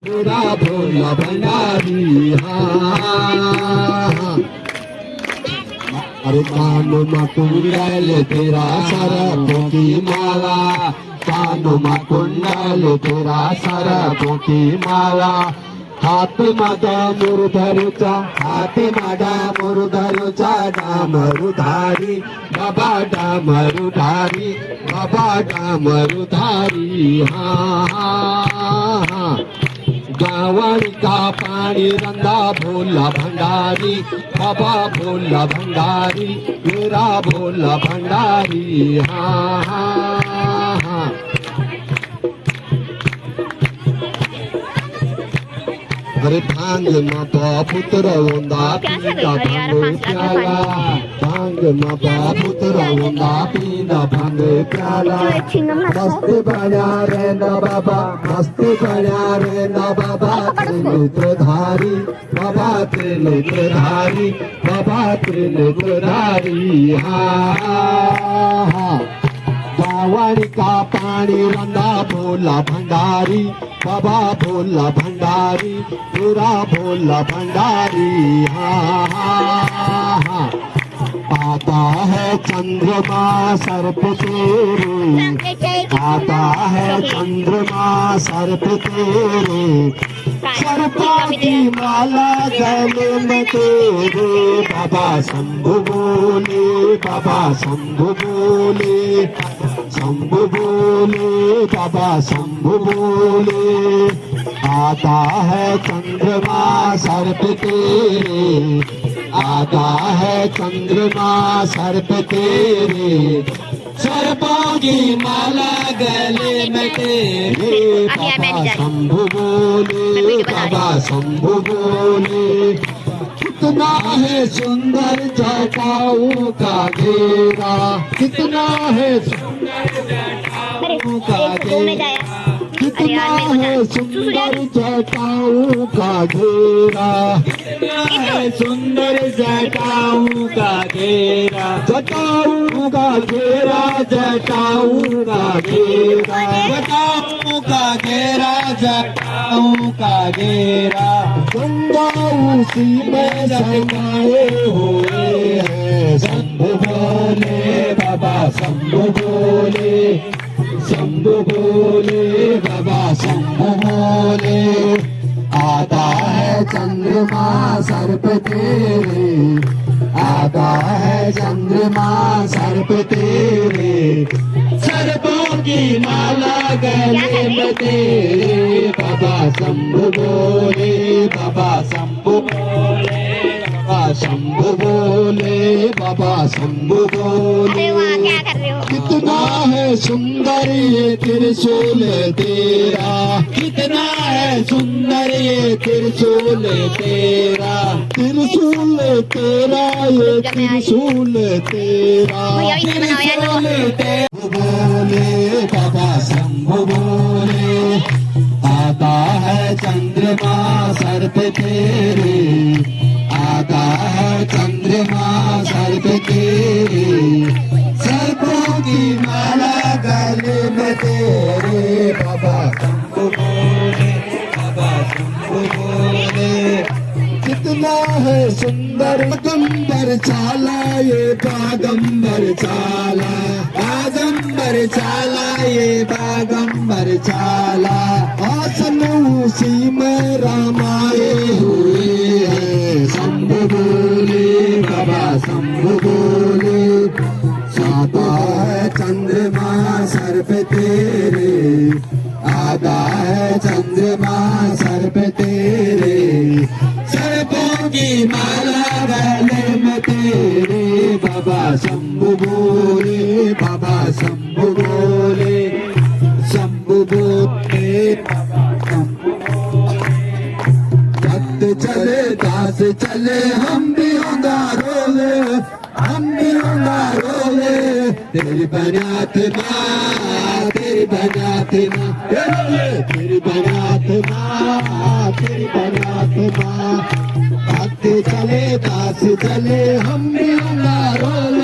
तेरा भोला भंडारी हाँ। अरे कानों में कुंडल तेरा सरपों की माला, कानों में कुंडल तेरा सरपों की माला, हाथ मादा मुरधरुचा, हाथ मादा मुरधरुचा, डामरुधारी बाबा डामरुधारी बाबा डामरुधारी हाँ। गावड़ी का पानी रंगा भोला भंडारी बाबा भोला भंडारी मेरा भोला भंडारी हाँ। अरे भांग माँ पुत्र वंदा पीना भांग प्याला, भांग माँ पुत्र वंदा पीना भांग प्याला, मस्त बना रे ना बाबा, मस्त बना रे ना बाबा, त्रिनेत्रधारी बाबा त्रिनेत्रधारी बाबा त्रिनेत्रधारी हाँ। गावड़ी का पानी रंगा भोला भंडारी बाबा भोला भंडारी मेरा भोला भंडारी हाँ। आता है चंद्रमा सर्प तेरे, आता है चंद्रमा सर्प तेरे, सर्पों की माला गले में तेरे, बाबा शंभु बोले बाबा शंभु बोले, शंभु बोले बाबा शंभु बोले, आता है चंद्रमा सर्प तेरे, आता है चंद्रमा सर्प तेरे, सर्पों की माला गले में तेरे, बाबा शंभु बोले बाबा शंभु बोले, कितना है सुंदर जटाओं का घेरा, कितना है सुंदर जटाओं का घेरा, कितना है सुंदर जटाओं का घेरा, कितना है सुंदर जटाओं का घेरा, जटाओं का घेरा जटाओं का घेरा, जटाओं का घेरा जटाओं का घेरा, गंगा उसी में समाये हुए हैं, शंभु बोले बाबा शंभु बोले, शंभु बोले बाबा शंभु बोले, आता है चंद्रमा सर्प तेरे, आता है चंद्रमा सर्प तेरे, सर्पों की माला गले में तेरे, बाबा शंभु बोले बाबा शंभु बोले बाबा शंभु बोले बाबा शंभु बोले, कितना है सुंदर ये त्रिशूल तेरा, कितना है सुंदर ये त्रिशूल तेरा, त्रिशूल तेरा ये त्रिशूल तेरा, त्रिशूल तेरा बोले बाबा शंभु बोले, आता है चंद्रमा सर्प तेरे, आता है चंद्रमा सर्प तेरे, सर्पों की माला गले में तेरे, बाबा शंभु बोले बाबा शंभु बोले, कितना है सुंदर बागंबर चाला ये बागंबर चाला, बागंबर चाला ये बागंबर चाला, आसन उसी में रामाए हुए हैं, शंभु बोले बाबा शंभु बोले, आता है चंद्रमा सर्प तेरे, आता है चंद्रमा सर्प तेरे, सर्पों की माला गले में तेरे, बाबा शंभु बोले बाबा शंभु बोले, शंभु बोले बाबा शंभु बोले, भक्त चले दास चले हम भी होगा रोले, हम भी होगा रोले, तेरी बनात माँ तेरी बनात माँ, तेरी बनात माँ तेरी बनात माँ, भक्त चले दास चले हम भी होगा रोले।